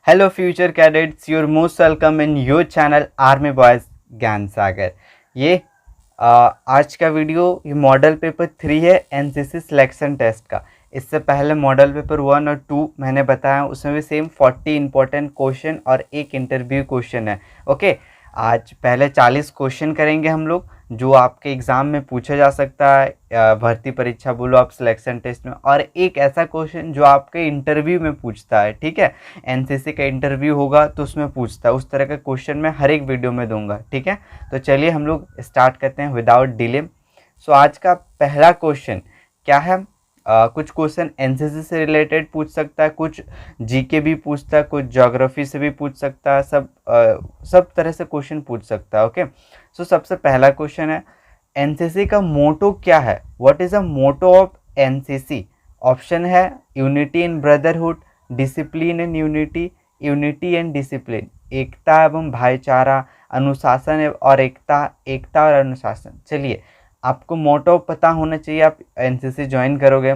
Hello future cadets, your most welcome in your channel army boys ज्ञान सागर। ये आज का वीडियो ये मॉडल पेपर 3 है एनसीसी सिलेक्शन टेस्ट का। इससे पहले मॉडल पेपर 1 और 2 मैंने बताया, उसमें भी सेम 40 इंपॉर्टेंट क्वेश्चन और एक इंटरव्यू क्वेश्चन है। ओके, आज पहले 40 क्वेश्चन करेंगे हम लोग, जो आपके एग्ज़ाम में पूछा जा सकता है, भर्ती परीक्षा बोलो आप, सिलेक्शन टेस्ट में, और एक ऐसा क्वेश्चन जो आपके इंटरव्यू में पूछता है। ठीक है, एनसीसी का इंटरव्यू होगा तो उसमें पूछता है, उस तरह का क्वेश्चन मैं हर एक वीडियो में दूंगा। ठीक है, तो चलिए हम लोग स्टार्ट करते हैं विदाउट डिले। सो आज का पहला क्वेश्चन क्या है? कुछ क्वेश्चन एनसीसी से रिलेटेड पूछ सकता है, कुछ जीके भी पूछता है, कुछ ज्योग्राफी से भी पूछ सकता है, सब तरह से क्वेश्चन पूछ सकता है। ओके, सो सबसे पहला क्वेश्चन है, एनसीसी का मोटो क्या है? What is a motto of NCC? Option है unity in brotherhood, discipline and unity, unity and discipline, एकता एवं भाईचारा, अनुशासन और एकता, एकता और अनुशासन। चलिए, आपको मोटो पता होना चाहिए, आप एनसीसी ज्वाइन करोगे।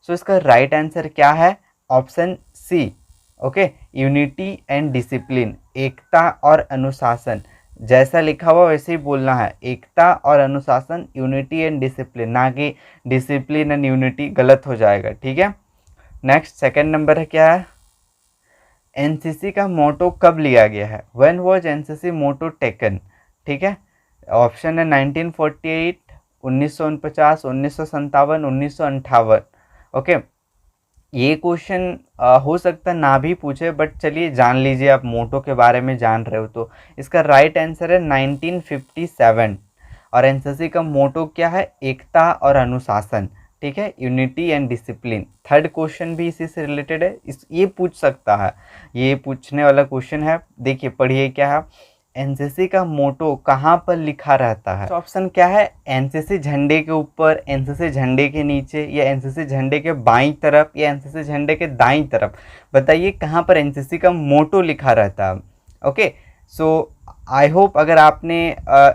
सो इसका राइट आंसर क्या है? Option C. Okay, unity and discipline, एकता और अनुशासन। जैसा लिखा हुआ वैसे ही बोलना है, एकता और अनुशासन, यूनिटी एंड डिसिप्लिन, ना कि डिसिप्लिन एंड यूनिटी, गलत हो जाएगा। ठीक है, नेक्स्ट सेकंड नंबर है, क्या है? एनसीसी का मोटो कब लिया गया है? When was NCC motto taken? ठीक है, ऑप्शन है 1948, 1949, 1957, 1958। ओके, ये क्वेश्चन हो सकता है ना भी पूछे, बट चलिए जान लीजिए, आप मोटो के बारे में जान रहे हो तो इसका राइट आंसर है 1957। और एनसीसी का मोटो क्या है? एकता और अनुशासन। ठीक है, unity and discipline. Third question भी इसी से रिलेटेड है, ये पूछ सकता है, ये पूछने वाला क्वेश्चन है। देखिए पढ़िए क्या है, एनसीसी का मोटो कहाँ पर लिखा रहता है? ऑप्शन क्या है? एनसीसी झंडे के ऊपर, एनसीसी झंडे के नीचे, या एनसीसी झंडे के बाईं तरफ, या एनसीसी झंडे के दाईं तरफ। बताइए कहाँ पर एनसीसी का मोटो लिखा रहता है? ओके, सो आई होप अगर आपने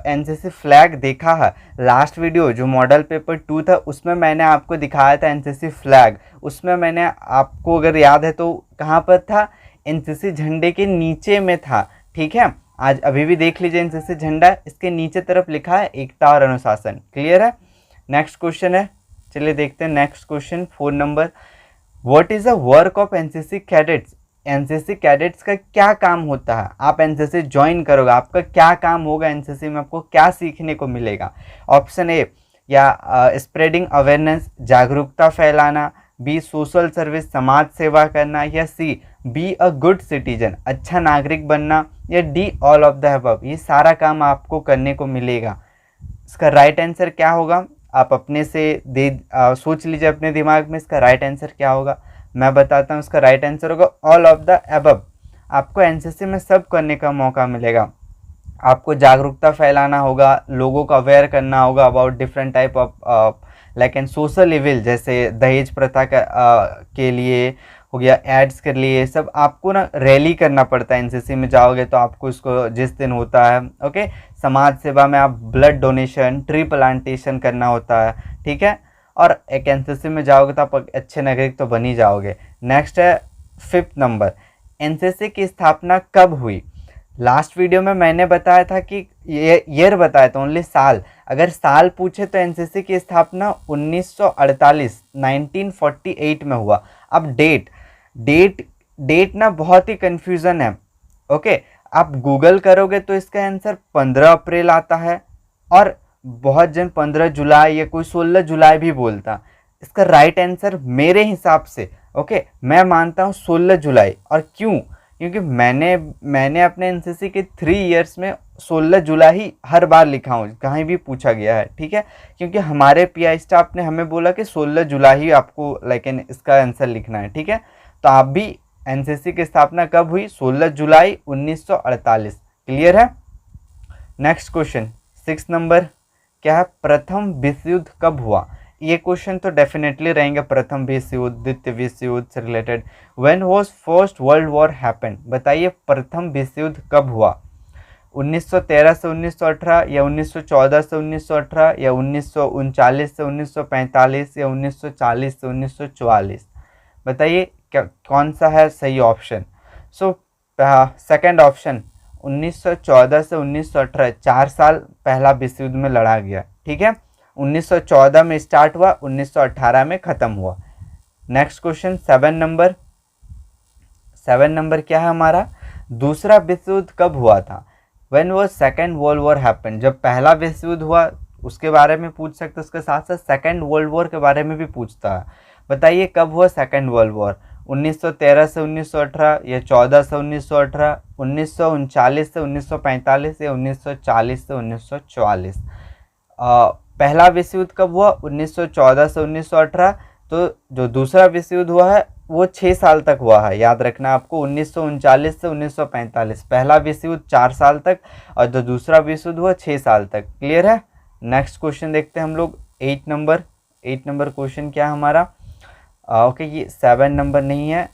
एनसीसी फ्लैग देखा है, लास्ट वीडियो जो मॉडल पेपर 2 था उसमें मैंने आपको दिखाया था एनसीसी फ्लैग। उसमें मैंने आपको अगर याद है तो कहाँ पर था? एनसीसी झंडे के नीचे में था। ठीक है, आज अभी भी देख लीजिए, एनसीसी झंडा, इसके नीचे तरफ लिखा है एकता और अनुशासन। क्लियर है? नेक्स्ट क्वेश्चन है, चलिए देखते हैं next question 4 number. What is the work of NCC cadets? NCC cadets का क्या काम होता है? आप एनसीसी ज्वाइन करोगे, आपका क्या काम होगा एनसीसी में, आपको क्या सीखने को मिलेगा? ऑप्शन ए, या स्प्रेडिंग अवेयरनेस, जागरूकता फैलाना, बी सोशल सर्विस, समाज सेवा करना, या C be a good citizen, अच्छा नागरिक बनना, या D all of the above, ये सारा काम आपको करने को मिलेगा। इसका राइट आंसर क्या होगा? आप अपने से सोच लीजिए अपने दिमाग में, इसका राइट आंसर क्या होगा। मैं बताता हूँ, इसका राइट आंसर होगा ऑल ऑफ द अबव। आपको एनसीसी में सब करने का मौका मिलेगा। आपको जागरूकता फैलाना होगा, लोगों को अवेयर करना होगा about different type of like and social evil, जैसे दहेज प्रथा के लिए हो गया, एड्स के लिए, सब आपको ना रैली करना पड़ता है। एनसीसी में जाओगे तो आपको इसको जिस दिन होता है, ओके, समाज सेवा में आप ब्लड डोनेशन, ट्री प्लांटेशन करना होता है। ठीक है, और एक एनसीसी में जाओगे तो आप अच्छे नागरिक तो बन ही जाओगे। नेक्स्ट है 5th नंबर, एनसीसी की स्थापना कब हुई? लास्ट वीडियो में मैंने बताया था कि ये ईयर बताया था, ओनली साल। अगर साल पूछे तो एनसीसी की स्थापना 1948 1948 में हुआ। अब डेट ना बहुत ही कन्फ्यूज़न है। ओके, आप गूगल करोगे तो इसका आंसर 15 अप्रैल आता है, और बहुत जन 15 जुलाई या कोई 16 जुलाई भी बोलता। इसका राइट आंसर मेरे हिसाब से, ओके, मैं मानता हूँ 16 जुलाई। और क्यों? क्योंकि मैंने अपने एनसीसी के 3 इयर्स में 16 जुलाई ही हर बार लिखा हूँ, कहीं भी पूछा गया है। ठीक है, क्योंकि हमारे पीआई स्टाफ ने हमें बोला कि 16 जुलाई ही आपको लाइक इसका आंसर लिखना है। ठीक है, तो आप भी, एनसीसी की स्थापना कब हुई? 16 जुलाई 1948। क्लियर है? नेक्स्ट क्वेश्चन 6 नंबर, क्या है? प्रथम विश्व युद्ध कब हुआ? ये क्वेश्चन तो डेफिनेटली रहेंगे, प्रथम विश्व युद्ध, द्वितीय विश्व युद्ध से related. When was first world war happen? बताइए प्रथम विश्व युद्ध कब हुआ? 1913 से 1918, या 1914 से 1918, या 1939 से 1945, या 1940 से 1944? बताइए कौन सा है सही ऑप्शन। सो सेकंड ऑप्शन 1914 से 1918 4 साल पहला विश्व युद्ध में लड़ा गया, ठीक है। 1914 में स्टार्ट हुआ, 1918 में ख़त्म हुआ। नेक्स्ट क्वेश्चन 7 नंबर क्या है हमारा, दूसरा विश्व युद्ध कब हुआ था। When was second world war happen, जब पहला विश्व युद्ध हुआ उसके बारे में पूछ सकते, उसके साथ साथ सेकेंड वर्ल्ड वॉर के बारे में भी पूछता है। बताइए कब हुआ सेकेंड वर्ल्ड वॉर, 1913 से 1918 या 14 से 1918, 1939 से 1945 या 1940 से 1944। पहला विश्व युद्ध कब हुआ, 1914 से 1918। तो जो दूसरा विश्व युद्ध हुआ है वो 6 साल तक हुआ है, याद रखना आपको, 1939 से 1945। पहला विश्व युद्ध 4 साल तक और जो दूसरा विश्व युद्ध हुआ 6 साल तक। क्लियर है। नेक्स्ट क्वेश्चन देखते हैं हम लोग 8 नंबर क्वेश्चन क्या है हमारा। ओके ये 7 नंबर नहीं है,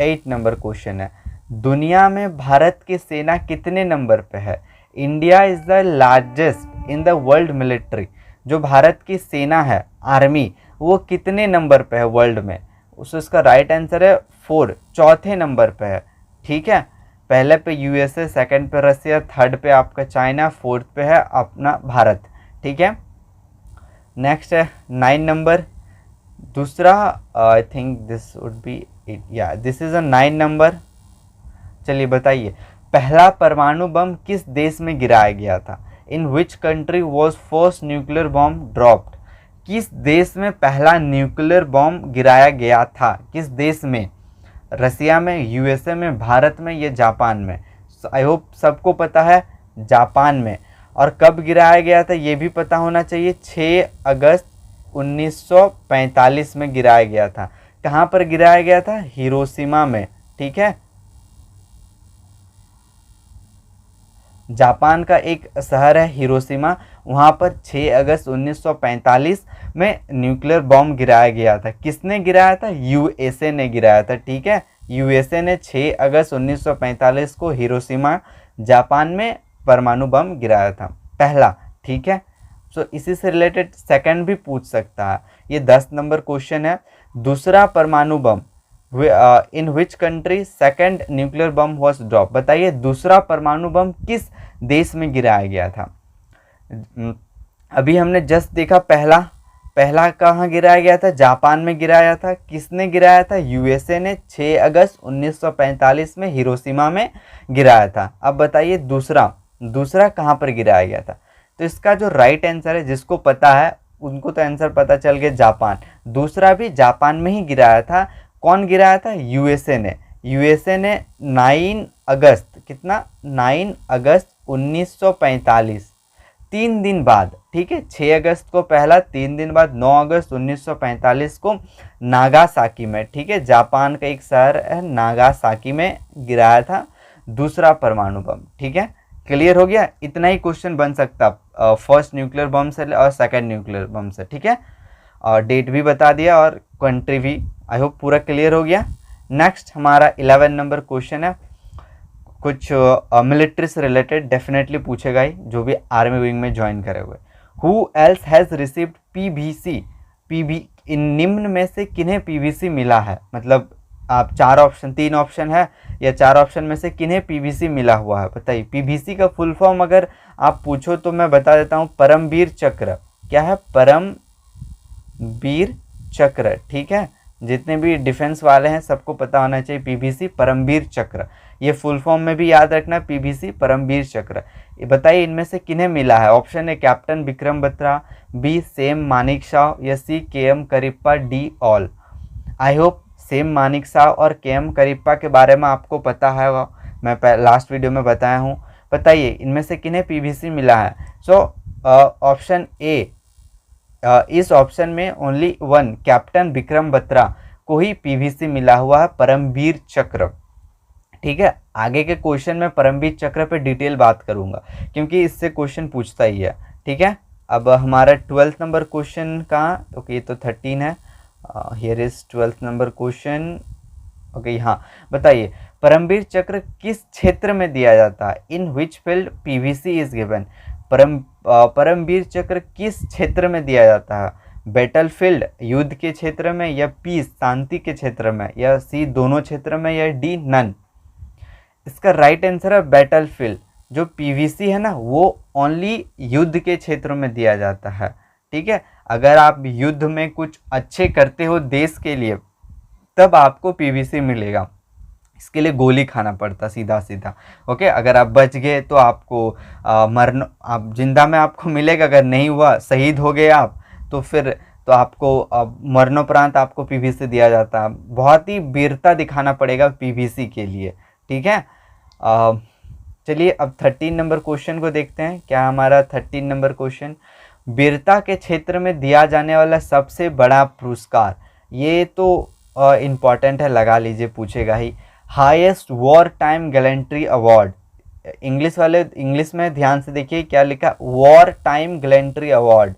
8 नंबर क्वेश्चन है। दुनिया में भारत की सेना कितने नंबर पे है। India is the largest in the world military. जो भारत की सेना है आर्मी, वो कितने नंबर पे है वर्ल्ड में। उसका राइट आंसर है 4, चौथे नंबर पे है, ठीक है। पहले पे यूएसए, सेकंड पे रसिया, थर्ड पे आपका चाइना, फोर्थ पे है अपना भारत, ठीक है। नेक्स्ट है 9 नंबर, दूसरा I think this would be या दिस इज अ 9 नंबर। चलिए बताइए पहला परमाणु बम किस देश में गिराया गया था। In which country was first nuclear bomb dropped. किस देश में पहला न्यूक्लियर बॉम्ब गिराया गया था, किस देश में। रसिया में, यूएसए में, भारत में या जापान में। आई होप सबको पता है जापान में। और कब गिराया गया था ये भी पता होना चाहिए, 6 अगस्त 1945 में गिराया गया था। कहाँ पर गिराया गया था, हिरोशिमा में, ठीक है। जापान का एक शहर है हिरोशिमा, वहाँ पर 6 अगस्त 1945 में न्यूक्लियर बॉम्ब गिराया गया था। किसने गिराया था, यूएसए ने गिराया था, ठीक है। यूएसए ने 6 अगस्त 1945 को हिरोशिमा जापान में परमाणु बम गिराया था पहला, ठीक है। सो इसी से रिलेटेड सेकंड भी पूछ सकता है। ये 10 नंबर क्वेश्चन है। दूसरा परमाणु बम in which country second nuclear बम वॉज ड्रॉप। बताइए दूसरा परमाणु बम किस देश में गिराया गया था। अभी हमने जस्ट देखा पहला कहाँ गिराया गया था, जापान में गिराया था। किसने गिराया था, यूएसए ने 6 अगस्त 1945 में हिरोशिमा में गिराया था। अब बताइए दूसरा कहाँ पर गिराया गया था। तो इसका जो राइट आंसर है, जिसको पता है उनको तो आंसर पता चल गया, जापान। दूसरा भी जापान में ही गिराया था। कौन गिराया था, यूएसए ने 9 अगस्त 1945, 3 दिन बाद, ठीक है। 6 अगस्त को पहला, 3 दिन बाद 9 अगस्त 1945 को नागासाकी में, ठीक है, जापान का एक शहर है नागासाकी में गिराया था दूसरा परमाणु बम, ठीक है। क्लियर हो गया। इतना ही क्वेश्चन बन सकता फर्स्ट न्यूक्लियर बम से और सेकंड न्यूक्लियर बम से, ठीक है। और डेट भी बता दिया और कंट्री भी। आई होप पूरा क्लियर हो गया। नेक्स्ट हमारा 11 नंबर क्वेश्चन है। कुछ मिलिट्री से रिलेटेड डेफिनेटली पूछेगा ही, जो भी आर्मी विंग में ज्वाइन करे हुए। Who else has received PVC. इन निम्न में से किन्हें पीवीसी मिला है। मतलब आप 3 ऑप्शन है या 4 ऑप्शन में से किन्हें पीवीसी मिला हुआ है। बताइए पीवीसी का फुल फॉर्म अगर आप पूछो तो मैं बता देता हूँ, परमवीर चक्र। क्या है, परमवीर चक्र, ठीक है। जितने भी डिफेंस वाले हैं सबको पता होना चाहिए पीवीसी परमवीर चक्र। ये फुल फॉर्म में भी याद रखना, पीवीसी परमवीर चक्र। ये बताइए इनमें से किन्हें मिला है। ऑप्शन है कैप्टन विक्रम बत्रा, बी सेम मानेकशॉ या C KM Cariappa, D all. I hope Sam Manekshaw और केएम करिप्पा के बारे में आपको पता है, मैं लास्ट वीडियो में बताया हूँ। बताइए इनमें से किन्हें पीवीसी मिला है। सो ऑप्शन ए, इस ऑप्शन में ओनली 1 कैप्टन विक्रम बत्रा को ही पीवीसी मिला हुआ है, परमवीर चक्र, ठीक है। आगे के क्वेश्चन में परमवीर चक्र पे डिटेल बात करूंगा क्योंकि इससे क्वेश्चन पूछता ही है, ठीक है। अब हमारा 12th नंबर क्वेश्चन कहाँ, ओके ये तो 13 है। Here is 12th number question, okay हाँ। बताइए परमवीर चक्र किस क्षेत्र में दिया जाता है। In which field PVC is given. Paramvir Chakra किस क्षेत्र में दिया जाता है। बैटलफील्ड युद्ध के क्षेत्र में, या पीस शांति के क्षेत्र में, या सी दोनों क्षेत्र में, या डी नन। इसका राइट आंसर है बैटलफील्ड। जो पीवीसी है ना वो ओनली युद्ध के क्षेत्र में दिया जाता है, ठीक है। अगर आप युद्ध में कुछ अच्छे करते हो देश के लिए तब आपको पीवीसी मिलेगा, इसके लिए गोली खाना पड़ता सीधा सीधा, ओके। अगर आप बच गए तो आपको मरण, आप जिंदा में आपको मिलेगा, अगर नहीं हुआ शहीद हो गए आप तो फिर तो आपको मरणोपरांत आपको पीवीसी दिया जाता है। बहुत ही वीरता दिखाना पड़ेगा पीवीसी के लिए, ठीक है। चलिए अब 13 नंबर क्वेश्चन को देखते हैं। क्या हमारा 13 नंबर क्वेश्चन, वीरता के क्षेत्र में दिया जाने वाला सबसे बड़ा पुरस्कार, ये तो इम्पॉर्टेंट है, लगा लीजिए, पूछेगा ही। Highest war time gallantry award, English वाले इंग्लिश में ध्यान से देखिए क्या लिखा, वॉर टाइम गैलेंट्री अवार्ड।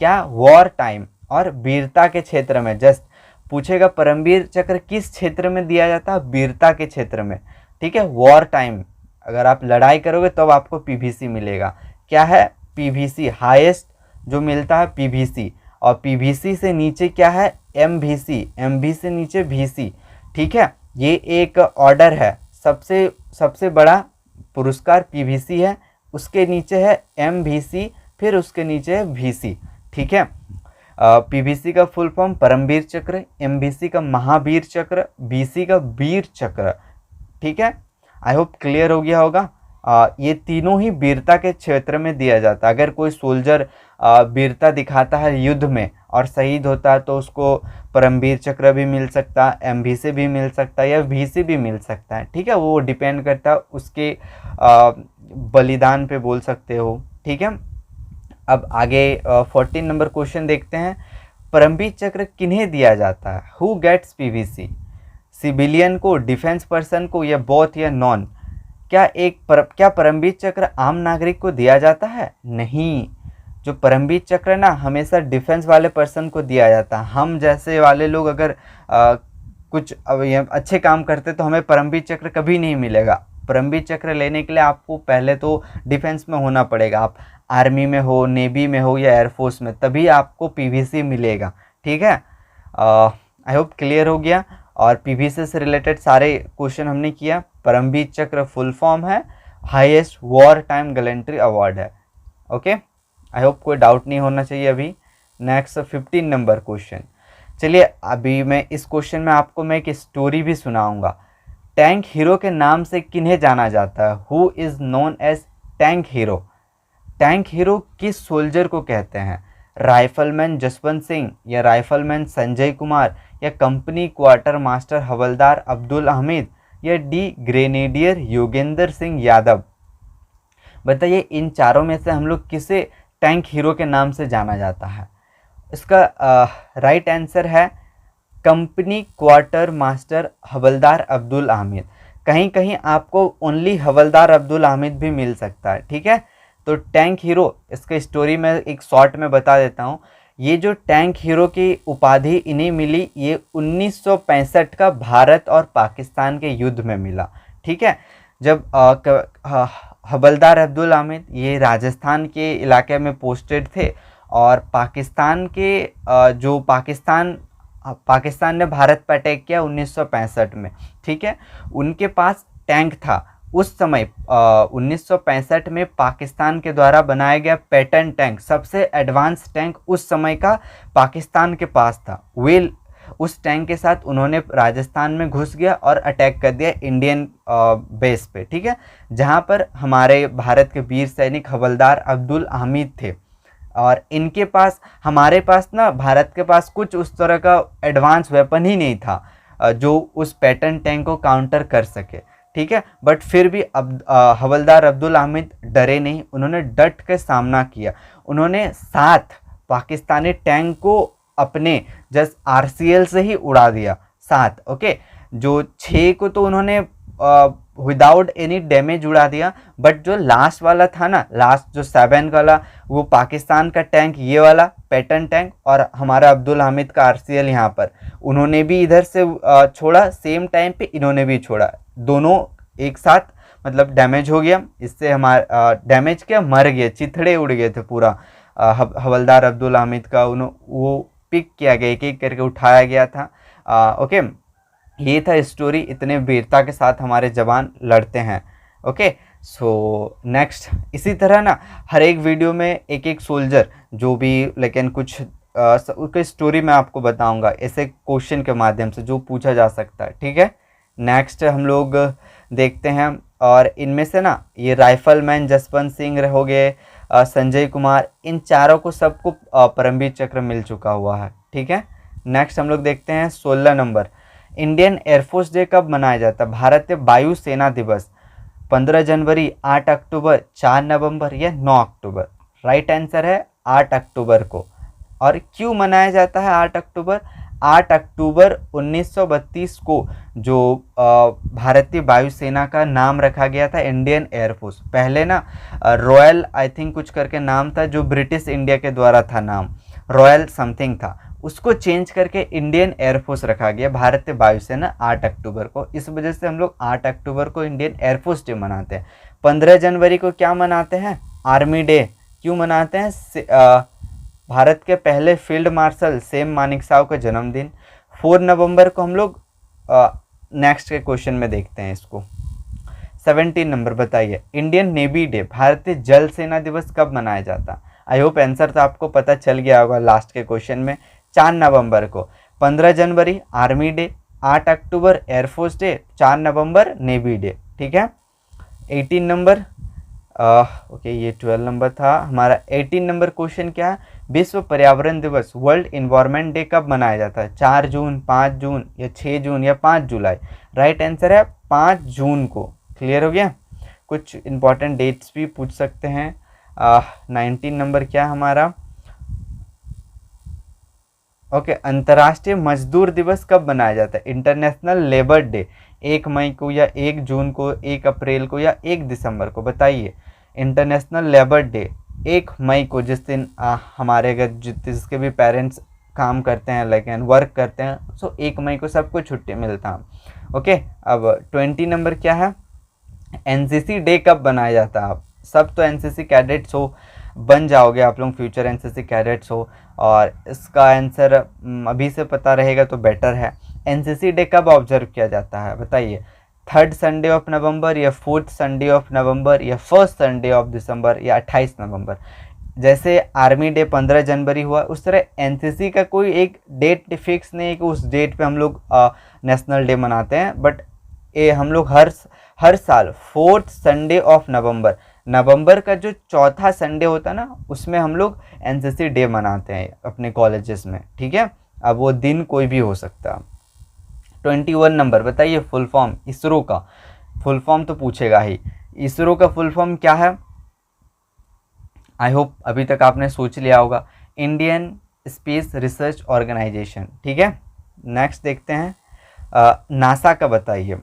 क्या वॉर टाइम और वीरता के क्षेत्र में, जस्ट पूछेगा परमवीर चक्र किस क्षेत्र में दिया जाता है, वीरता के क्षेत्र में, ठीक है। वॉर टाइम, अगर आप लड़ाई करोगे तब आपको पीवीसी मिलेगा। क्या है, पीवीसी, हाईएस्ट जो मिलता है पीवीसी, और पीवीसी से नीचे क्या है, एमवीसी, एमवी से नीचे वीसी, ठीक है। ये एक ऑर्डर है, सबसे बड़ा पुरस्कार पीवीसी है, उसके नीचे है एमवीसी, फिर उसके नीचे है वीसी, ठीक है। पीवीसी का फुल फॉर्म परमवीर चक्र, एमवीसी का महावीर चक्र, वीसी का वीर चक्र, ठीक है। आई होप क्लियर हो गया होगा। ये तीनों ही वीरता के क्षेत्र में दिया जाता है। अगर कोई सोल्जर वीरता दिखाता है युद्ध में और शहीद होता है तो उसको परमवीर चक्र भी मिल सकता है, एमवीसी भी मिल सकता है, या वीसी भी मिल सकता है, ठीक है। वो डिपेंड करता है उसके बलिदान पे बोल सकते हो, ठीक है। अब आगे 14 नंबर क्वेश्चन देखते हैं। परमवीर चक्र किन्हें दिया जाता है, हु गेट्स पीवीसी, सिविलियन को, डिफेंस पर्सन को, या बोथ या नॉन। क्या परमवीर चक्र आम नागरिक को दिया जाता है, नहीं। जो परमवीर चक्र ना हमेशा डिफेंस वाले पर्सन को दिया जाता है। हम जैसे वाले लोग अगर कुछ अच्छे काम करते तो हमें परमवीर चक्र कभी नहीं मिलेगा। परमवीर चक्र लेने के लिए आपको पहले तो डिफेंस में होना पड़ेगा, आप आर्मी में हो, नेवी में हो, या एयरफोर्स में, तभी आपको पीवीसी मिलेगा, ठीक है। आई होप क्लियर हो गया। और पीवीसी से रिलेटेड सारे क्वेश्चन हमने किया। परमवीर चक्र फुल फॉर्म है, highest war time gallantry award है, ओके। आई होप कोई डाउट नहीं होना चाहिए अभी। Next 15 number question. चलिए अभी मैं इस क्वेश्चन में आपको मैं एक स्टोरी भी सुनाऊंगा। टैंक हीरो के नाम से किन्हें जाना जाता है, who is known as tank hero. Tank hero किस सोल्जर को कहते हैं, राइफलमैन जसवंत सिंह, या राइफलमैन संजय कुमार, या कंपनी क्वार्टर मास्टर हवलदार अब्दुल अहमद, या डी ग्रेनेडियर योगेंद्र सिंह यादव। बताइए इन चारों में से हम लोग किसे टैंक हीरो के नाम से जाना जाता है। इसका राइट आंसर है कंपनी क्वार्टर मास्टर हवलदार अब्दुल अहमद। कहीं कहीं आपको ओनली हवलदार अब्दुल अहमद भी मिल सकता है, ठीक है। तो टैंक हीरो, इसका स्टोरी में एक शॉर्ट में बता देता हूँ। ये जो टैंक हीरो की उपाधि इन्हें मिली, ये 1965 का भारत और पाकिस्तान के युद्ध में मिला, ठीक है। जब हवलदार अब्दुल अहमद ये राजस्थान के इलाके में पोस्टेड थे, और पाकिस्तान ने भारत पर अटैक किया 1965 में, ठीक है। उनके पास टैंक था उस समय 1965 में पाकिस्तान के द्वारा बनाया गया पैटर्न टैंक, सबसे एडवांस टैंक उस समय का पाकिस्तान के पास था। उस टैंक के साथ उन्होंने राजस्थान में घुस गया और अटैक कर दिया इंडियन बेस पे, ठीक है, जहां पर हमारे भारत के वीर सैनिक हवलदार अब्दुल अहमद थे। और इनके पास, हमारे पास ना, भारत के पास कुछ उस तरह का एडवांस वेपन ही नहीं था जो उस पैटर्न टैंक को काउंटर कर सके, ठीक है। बट फिर भी हवलदार अब्दुल अहमद डरे नहीं, उन्होंने डट के सामना किया। उन्होंने 7 पाकिस्तानी टैंक को अपने जस्ट RCL से ही उड़ा दिया, 7, ओके। जो 6 को तो उन्होंने विदाउट एनी डैमेज उड़ा दिया, बट जो लास्ट वाला था ना, लास्ट जो 7 वाला, वो पाकिस्तान का टैंक, ये वाला पैटर्न टैंक, और हमारा अब्दुल अहमद का RCL यहाँ पर, उन्होंने भी इधर से छोड़ा, सेम टाइम पे इन्होंने भी छोड़ा, दोनों एक साथ मतलब डैमेज हो गया। इससे हमारा डैमेज क्या, मर गए, चिथड़े उड़ गए थे पूरा हवलदार अब्दुल हामिद का वो पिक किया गया, एक एक करके उठाया गया था। ओके, ये था स्टोरी, इतने वीरता के साथ हमारे जवान लड़ते हैं। ओके, सो नेक्स्ट, इसी तरह ना हर एक वीडियो में एक एक सोल्जर जो भी, लेकिन कुछ उसकी स्टोरी मैं आपको बताऊंगा ऐसे क्वेश्चन के माध्यम से जो पूछा जा सकता है। ठीक है, नेक्स्ट हम लोग देखते हैं, और इनमें से ना ये राइफलमैन जसवंत सिंह हो गए, संजय कुमार, इन चारों को सबको परमवीर चक्र मिल चुका हुआ है। ठीक है, नेक्स्ट हम लोग देखते हैं 16 नंबर, इंडियन एयरफोर्स डे कब मनाया जाता है? भारतीय वायु सेना दिवस 15 जनवरी, 8 अक्टूबर, 4 नवंबर या 9 अक्टूबर? राइट आंसर है 8 अक्टूबर को। और क्यों मनाया जाता है 8 अक्टूबर? 8 अक्टूबर 1932 को जो भारतीय वायुसेना का नाम रखा गया था इंडियन एयरफोर्स। पहले ना रॉयल आई थिंक कुछ करके नाम था, जो ब्रिटिश इंडिया के द्वारा था, नाम रॉयल समथिंग था, उसको चेंज करके इंडियन एयरफोर्स रखा गया, भारतीय वायुसेना 8 अक्टूबर को। इस वजह से हम लोग 8 अक्टूबर को इंडियन एयरफोर्स डे मनाते हैं। 15 जनवरी को क्या मनाते हैं? Army day. क्यों मनाते हैं? भारत के पहले फील्ड मार्शल सैम मानेकशॉ का जन्मदिन। 4 नवंबर को हम लोग नेक्स्ट के क्वेश्चन में देखते हैं इसको। 17 नंबर बताइए, इंडियन नेवी डे, भारतीय जल सेना दिवस कब मनाया जाता? आई होप आंसर तो आपको पता चल गया होगा लास्ट के क्वेश्चन में। 4 नवंबर को। 15 जनवरी आर्मी डे, 8 अक्टूबर एयरफोर्स डे, 4 नवंबर नेवी डे। ठीक है, 18 नंबर ओके, ये 12 नंबर था हमारा। 18 नंबर क्वेश्चन क्या है? विश्व पर्यावरण दिवस, वर्ल्ड इन्वायरमेंट डे कब मनाया जाता है? 4 जून, 5 जून या 6 जून या 5 जुलाई? राइट आंसर है 5 जून को। क्लियर हो गया? कुछ इंपॉर्टेंट डेट्स भी पूछ सकते हैं। 19 नंबर क्या हमारा? ओके, अंतर्राष्ट्रीय मजदूर दिवस कब मनाया जाता है? इंटरनेशनल लेबर डे 1 मई को या 1 जून को, 1 अप्रैल को या 1 दिसंबर को? बताइए। इंटरनेशनल लेबर डे 1 मई को, जिस दिन हमारे अगर जिसके भी पेरेंट्स काम करते हैं लेकिन वर्क करते हैं, सो 1 मई को सबको छुट्टी मिलता है। ओके, अब 20 नंबर क्या है? एनसीसी डे कब मनाया जाता है? आप सब तो एनसीसी कैडेट्स हो, बन जाओगे आप लोग, फ्यूचर एनसीसी कैडेट्स हो, और इसका आंसर अभी से पता रहेगा तो बेटर है। एनसीसी डे कब ऑब्जर्व किया जाता है? बताइए। 3rd संडे ऑफ नवंबर या 4th संडे ऑफ नवंबर या 1st संडे ऑफ दिसंबर या 28 नवंबर? जैसे आर्मी डे 15 जनवरी हुआ, उस तरह एनसीसी का कोई एक डेट फिक्स नहीं है कि उस डेट पे हम लोग नेशनल डे मनाते हैं, बट ये हम लोग हर साल 4th संडे ऑफ नवंबर का जो चौथा संडे होता है ना, उसमें हम लोग एनसीसी डे मनाते हैं अपने कॉलेजेस में। ठीक है, अब वो दिन कोई भी हो सकता है। 21 नंबर बताइए, फुल फॉर्म इसरो का। फुल फॉर्म तो पूछेगा ही, इसरो का फुल फॉर्म क्या है? आई होप अभी तक आपने सोच लिया होगा, इंडियन स्पेस रिसर्च ऑर्गेनाइजेशन। ठीक है, नेक्स्ट देखते हैं नासा का। बताइए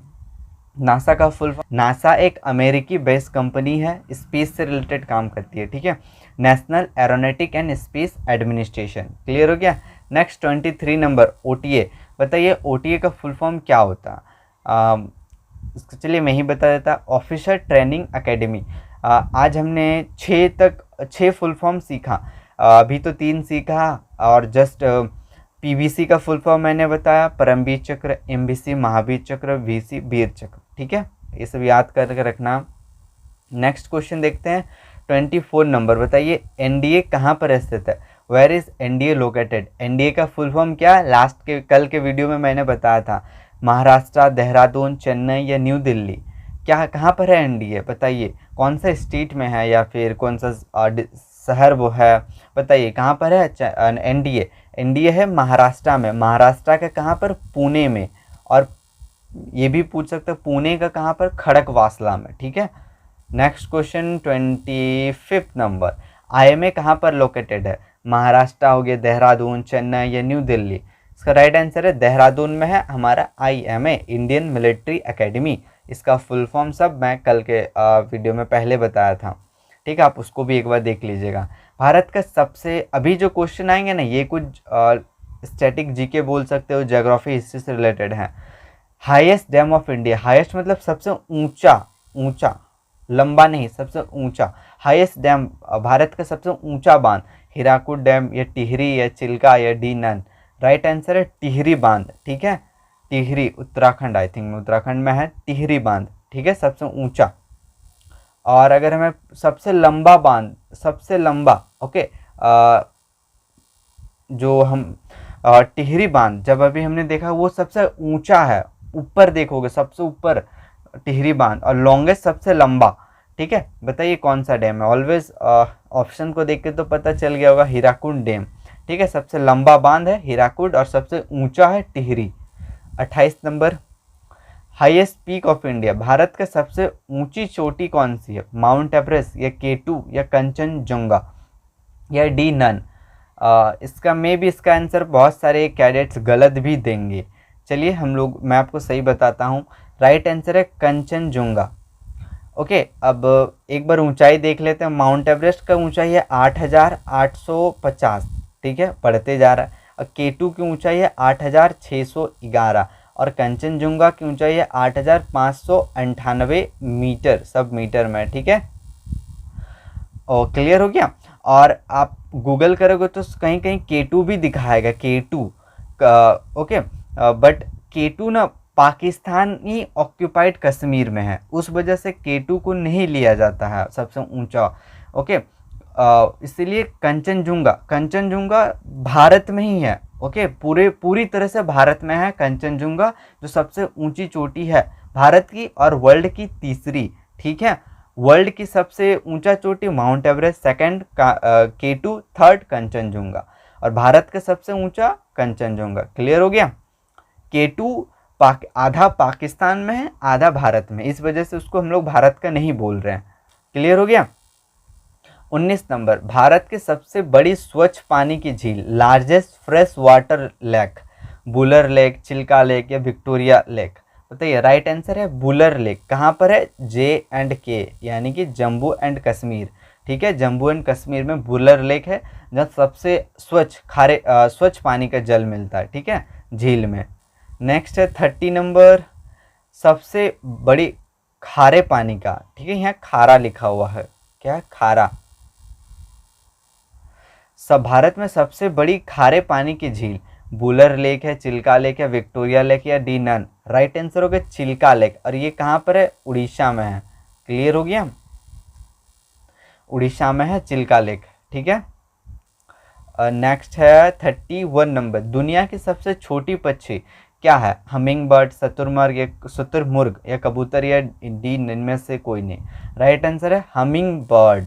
नासा का फुल फॉर्म। नासा एक अमेरिकी बेस्ड कंपनी है, स्पेस से रिलेटेड काम करती है। ठीक है, national aeronautic and space administration. Clear हो गया? Next 23 number OTA. बताइए ओटीए का फुल फॉर्म क्या होता है? चलिए मैं ही बता देता, ऑफिसर ट्रेनिंग एकेडमी। आज हमने 6 फुल फॉर्म सीखा, अभी तो 3 सीखा, और जस्ट पीवीसी का फुल फॉर्म मैंने बताया, परमवीर चक्र, एमवीसी महावीर चक्र, वीसी वीर चक्र। ठीक है, ये सब याद करके रखना। नेक्स्ट क्वेश्चन देखते हैं 24 नंबर। बताइए एनडीए कहाँ पर स्थित है? Where is NDA located? NDA का फुल फॉर्म क्या? कल के वीडियो में मैंने बताया था, महाराष्ट्र, देहरादून, चेन्नई या न्यू दिल्ली? क्या कहाँ पर है एनडीए? बताइए कौन सा स्टेट में है या फिर कौन सा शहर वो है? बताइए कहाँ पर है एनडीए? एनडीए है महाराष्ट्र में। महाराष्ट्र का कहाँ पर? पुणे में। और ये भी पूछ सकते हैं पुणे का कहाँ पर? खड़कवासला में। ठीक है, नेक्स्ट क्वेश्चन 25 नंबर, आईएमए कहाँ पर लोकेटेड है? महाराष्ट्र हो गया, देहरादून, चेन्नई या न्यू दिल्ली? इसका राइट आंसर है देहरादून में है हमारा आईएमए, इंडियन मिलिट्री एकेडमी। इसका फुल फॉर्म सब मैं कल के वीडियो में पहले बताया था। ठीक है, आप उसको भी एक बार देख लीजिएगा। भारत का सबसे, अभी जो क्वेश्चन आएंगे ना, ये कुछ स्टैटिक जीके बोल सकते हो, ज्योग्राफी हिस्ट्री से रिलेटेड है। Highest dam of India, highest मतलब सबसे ऊंचा, लंबा नहीं, सबसे ऊंचा। हाईएस्ट डैम, भारत का सबसे ऊंचा बांध हीराकुड डैम या टिहरी या चिल्का या डी नन? राइट आंसर है टिहरी बांध। ठीक है, टिहरी उत्तराखंड, आई थिंक उत्तराखंड में है टिहरी बांध। ठीक है, सबसे ऊंचा। और अगर हमें सबसे लंबा बांध, सबसे लंबा, ओके, जो हम टिहरी बांध जब अभी हमने देखा वो सबसे ऊंचा है, ऊपर देखोगे सबसे ऊपर टिहरी बांध, और लॉन्गेस्ट सबसे लंबा। ठीक है, बताइए कौन सा डैम है? ऑलवेज ऑप्शन को देख के तो पता चल गया होगा, हीराकुड डैम। ठीक है, सबसे लंबा बांध है हीराकुड और सबसे ऊंचा है Tehri. 28 number, highest peak of India, Bharat का सबसे ऊंची चोटी कौन सी है? माउंट एवरेस्ट या K2 या कंचनजंगा या डी नन? इसका इसका आंसर बहुत सारे कैडेट्स गलत भी देंगे। चलिए मैं आपको सही बताता हूँ। राइट आंसर है कंचनजंगा। ओके, अब एक बार ऊंचाई देख लेते हैं। माउंट एवरेस्ट का ऊंचाई है 8,850। ठीक है, बढ़ते जा रहा है। और K2 की ऊंचाई है 8,611 और कंचनजंगा की ऊंचाई है 8,598 मीटर, सब मीटर में। ठीक है, और क्लियर हो गया। और आप गूगल करोगे तो कहीं कहीं K2 भी दिखाएगा, K2 का। ओके, बट K2 ना पाकिस्तानी ऑक्यूपाइड कश्मीर में है, उस वजह से K2 को नहीं लिया जाता है सबसे ऊंचा। ओके, इसीलिए कंचनजंगा भारत में ही है। ओके, पूरी तरह से भारत में है कंचनजंगा, जो सबसे ऊंची चोटी है भारत की और वर्ल्ड की तीसरी। ठीक है, वर्ल्ड की सबसे ऊंचा चोटी mount Everest, second K2, third Kanchenjunga, और भारत का सबसे ऊंचा कंचनजंगा। क्लियर हो गया। K2 आधा पाकिस्तान में है, आधा भारत में, इस वजह से उसको हम लोग भारत का नहीं बोल रहे हैं। क्लियर हो गया। 19 नंबर, भारत की सबसे बड़ी स्वच्छ पानी की झील, largest fresh water lake, Wular lake, Chilka lake या विक्टोरिया लेक? बताइए। राइट आंसर है बुलर लेक। कहाँ पर है? J&K, यानी कि जम्मू एंड कश्मीर। ठीक है, जम्मू एंड कश्मीर में बुलर लेक है, जहाँ सबसे स्वच्छ पानी का जल मिलता है। ठीक है, झील में। नेक्स्ट है 30 नंबर, सबसे बड़ी खारे पानी का। ठीक है, यहाँ खारा लिखा हुआ है, क्या है? खारा। भारत में सबसे बड़ी खारे पानी की झील बुलर लेक है, चिल्का लेक है, विक्टोरिया लेक या डी नन? राइट आंसर हो गया चिल्का लेक, और ये कहाँ पर है? उड़ीसा में है। क्लियर हो गया, उड़ीसा में है चिल्का लेक। ठीक है, नेक्स्ट है 31 नंबर, दुनिया की सबसे छोटी पक्षी क्या है? हमिंग बर्ड, शुतुरमुर्ग या कबूतर या डी इनमें से कोई नहीं? राइट आंसर है हमिंग बर्ड,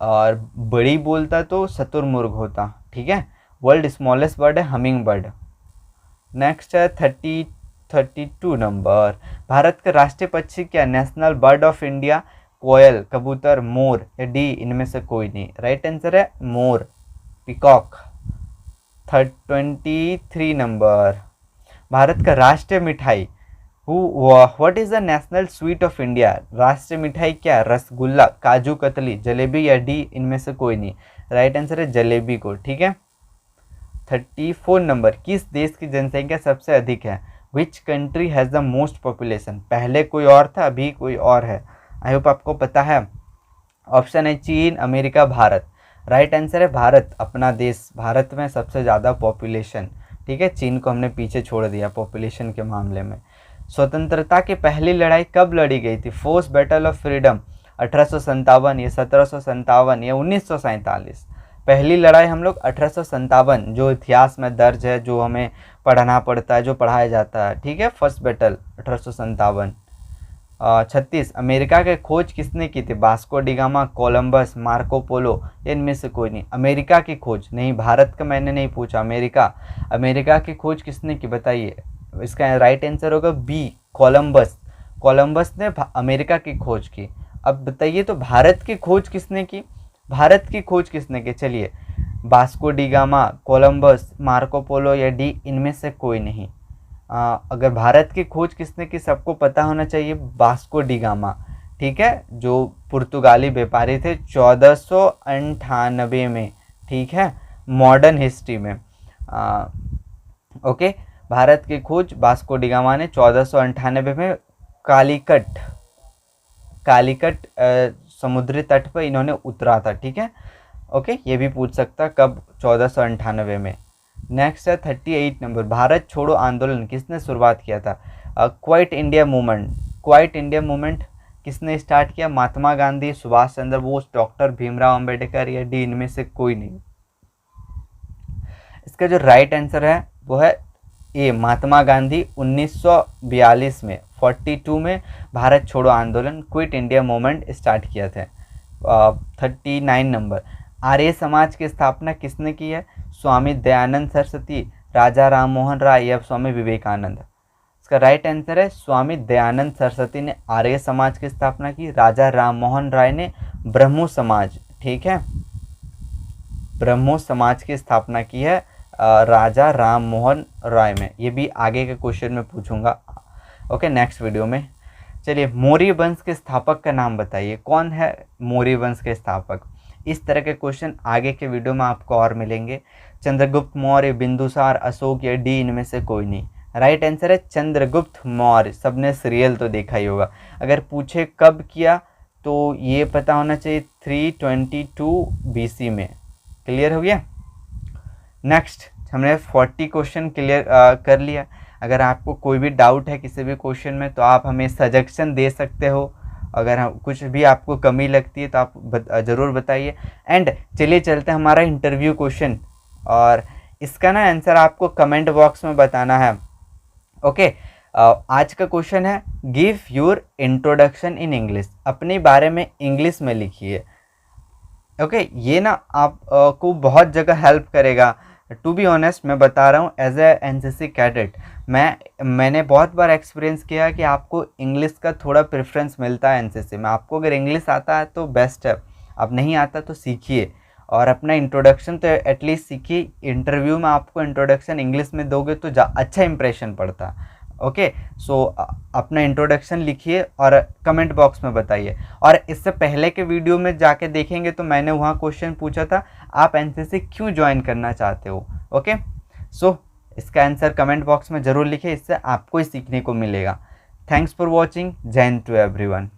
और बड़ी बोलता तो शुतुरमुर्ग होता। ठीक है, वर्ल्ड स्मॉलेस्ट बर्ड है हमिंग बर्ड। नेक्स्ट है 32 नंबर, भारत का राष्ट्रीय पक्षी क्या? नेशनल बर्ड ऑफ इंडिया, कोयल, कबूतर, मोर या डी इनमें से कोई नहीं? राइट आंसर है मोर, पिकॉक। 23 नंबर, भारत का राष्ट्रीय मिठाई what is the national sweet of India? राष्ट्रीय मिठाई क्या? रसगुल्ला, काजू कतली, जलेबी या डी इनमें से कोई नहीं? राइट आंसर है जलेबी को। ठीक है, 34 नंबर, किस देश की जनसंख्या सबसे अधिक है? Which country has the most population? पहले कोई और था, अभी कोई और है। आई होप आपको पता है। ऑप्शन है चीन, अमेरिका, भारत। राइट आंसर है भारत, अपना देश। भारत में सबसे ज़्यादा पॉपुलेशन। ठीक है, चीन को हमने पीछे छोड़ दिया पॉपुलेशन के मामले में। स्वतंत्रता की पहली लड़ाई कब लड़ी गई थी? फर्स्ट बैटल ऑफ फ्रीडम 1857 या 1757 या 1947? पहली लड़ाई हम लोग 1857, जो इतिहास में दर्ज है, जो हमें पढ़ना पड़ता है, जो पढ़ाया जाता है। ठीक है, फर्स्ट बैटल 1857। 36, अमेरिका के खोज किसने की थी? Vasco D gamma, Columbus, Marco Polo या इनमें से कोई नहीं? अमेरिका की खोज नहीं, भारत का मैंने नहीं पूछा, अमेरिका की खोज किसने की? बताइए। इसका राइट आंसर होगा बी, कोलंबस। कोलंबस ने अमेरिका की खोज की। अब बताइए तो भारत की खोज किसने की? चलिए, Vasco D gamma, Columbus, Marco Polo या डी इनमें से कोई नहीं? अगर भारत की खोज किसने की सबको पता होना चाहिए, वास्को डी गामा। ठीक है, जो पुर्तगाली व्यापारी थे 1498 में। ठीक है, मॉडर्न हिस्ट्री में। ओके, भारत की खोज वास्को डी गामा ने 1498 में कालीकट समुद्री तट पर इन्होंने उतरा था। ठीक है, ओके, ये भी पूछ सकता कब, 1498 में। नेक्स्ट है 38 नंबर, भारत छोड़ो आंदोलन किसने शुरुआत किया था? Quite India movement, quite India movement किसने स्टार्ट किया? महात्मा गांधी, सुभाष चंद्र बोस, डॉक्टर भीमराव अंबेडकर या डी, इनमें से कोई नहीं। इसका जो राइट आंसर है वो है ए, महात्मा गांधी 1942 में 42 में भारत छोड़ो आंदोलन, क्विट इंडिया मूवमेंट स्टार्ट किया था। 39 नंबर, आर्य समाज की स्थापना किसने की है? स्वामी दयानंद सरस्वती, राजा राम मोहन राय या स्वामी विवेकानंद? इसका राइट आंसर है स्वामी दयानंद सरस्वती ने आर्य समाज की स्थापना की, राजा राम मोहन राय ने ब्रह्मो समाज, ठीक है, ब्रह्मो समाज की स्थापना की है राजा राम मोहन राय में। ये भी आगे के क्वेश्चन में पूछूंगा, ओके, नेक्स्ट वीडियो में। चलिए, मौर्य वंश के स्थापक का नाम बताइए, कौन है मौर्य वंश के स्थापक? इस तरह के क्वेश्चन आगे के वीडियो में आपको और मिलेंगे। चंद्रगुप्त मौर्य, बिंदुसार, अशोक या डी, इनमें से कोई नहीं। राइट आंसर है चंद्रगुप्त मौर्य। सबने सीरियल तो देखा ही होगा। अगर पूछे कब किया तो ये पता होना चाहिए 322 BC में। क्लियर हो गया? नेक्स्ट, हमने 40 क्वेश्चन क्लियर कर लिया। अगर आपको कोई भी डाउट है किसी भी क्वेश्चन में तो आप हमें सजेशन दे सकते हो। अगर हम कुछ भी आपको कमी लगती है तो आप ज़रूर बताइए। एंड चलिए चलते हैं हमारा इंटरव्यू क्वेश्चन, और इसका ना आंसर आपको कमेंट बॉक्स में बताना है। ओके, आज का क्वेश्चन है give your introduction in English. अपने बारे में इंग्लिश में लिखिए। ओके, ये ना आपको बहुत जगह हेल्प करेगा। टू बी ऑनेस्ट मैं बता रहा हूँ, एज ए एनसीसी कैडेट मैंने बहुत बार एक्सपीरियंस किया कि आपको इंग्लिश का थोड़ा प्रेफरेंस मिलता है एनसीसी में। आपको अगर इंग्लिश आता है तो बेस्ट है, अब नहीं आता तो सीखिए और अपना इंट्रोडक्शन तो एटलीस्ट सीखिए। इंटरव्यू में आपको इंट्रोडक्शन इंग्लिश में दोगे तो अच्छा इंप्रेशन पड़ता है। ओके, सो अपना इंट्रोडक्शन लिखिए और कमेंट बॉक्स में बताइए। और इससे पहले के वीडियो में जाके देखेंगे तो मैंने वहाँ क्वेश्चन पूछा था आप एनसीसी क्यों ज्वाइन करना चाहते हो। ओके, सो इसका आंसर कमेंट बॉक्स में ज़रूर लिखिए, इससे आपको ही सीखने को मिलेगा। Thanks for watching. जय हिंद टू एवरीवन।